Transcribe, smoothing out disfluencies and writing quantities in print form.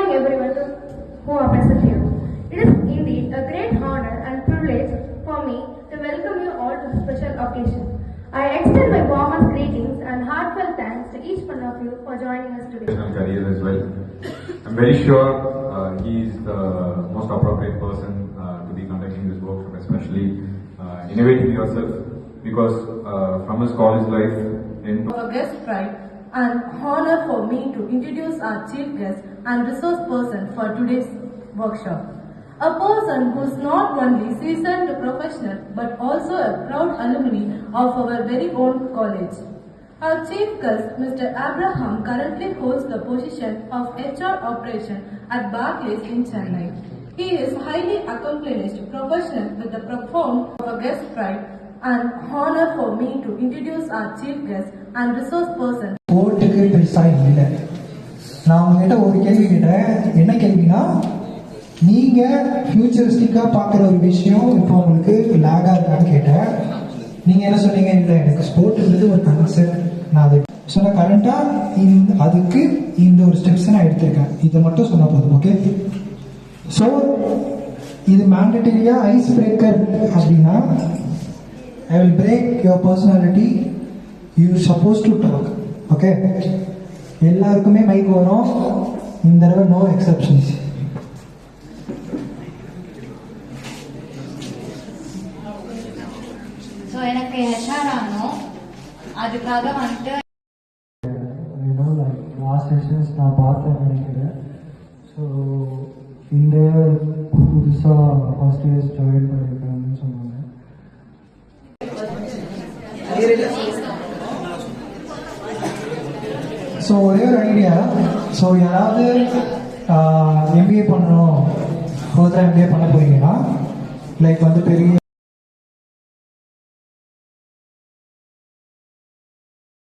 morning everyone who are present here. It is indeed a great honor and privilege for me to welcome you all to this special occasion. I extend my warmest greetings and heartfelt thanks to each one of you for joining us today. Career as well. I'm very sure he is the most appropriate person to be conducting this workshop, especially innovating yourself, because from his college life in Our guest pride and honor for me to introduce our chief guest and resource person for today's workshop. A person who is not only seasoned professional but also a proud alumni of our very own college. Our chief guest, Mr. Abraham, currently holds the position of HR operation at Barclays in Chennai. He is highly accomplished professional with the profound of a guest pride and honor for me to introduce our chief guest and resource person. கோர்ட்டுக்கு பெருசா இல்லை. நான் உங்ககிட்ட ஒரு கேள்வி கேட்டேன். என்ன கேள்வினா, நீங்க ஃபியூச்சரிஸ்டிக்கா பார்க்குற ஒரு விஷயம் இப்போ உங்களுக்கு லேகா இருக்கான்னு கேட்டேன். நீங்க என்ன சொன்னீங்க? இல்லை, எனக்கு ஸ்போர்ட்ன்றது ஒரு கன்செப்ட். நான் அதை சொன்ன கரண்டா அதுக்கு இந்த ஒரு ஸ்டெப்ஸ் நான் எடுத்திருக்கேன். இதை மட்டும் சொன்னா போதும். ஓகே, ஸோ இது மேண்டட்டரியா ஐஸ் பிரேக்கர் அப்படின்னா, I will break your personality. You are supposed to talk. Okay? எல்லாருக்குமே மைக் வரும். இந்த தடவை நோ எக்ஸெப்ஷன்ஸ். ஸோ எனக்கு ஹெச்ஆர் ஆகணும். அதுக்காக வந்துட்டு லாஸ்ட் செஷன்ஸ் நான் பார்த்தேன் நினைக்கிறேன். ஸோ இந்த புதுசாக ஃபர்ஸ்ட் இயர்ஸ் ஜாயின் பண்ணியிருக்காங்கன்னு சொன்னாங்க. ஸோ ஒரே ஒரு ஐடியா. ஸோ யாராவது எம்பிஏ பண்ணணும், ஃபர்தராக எம்பிஏ பண்ண போறீங்கன்னா, லைக் வந்து பெரிய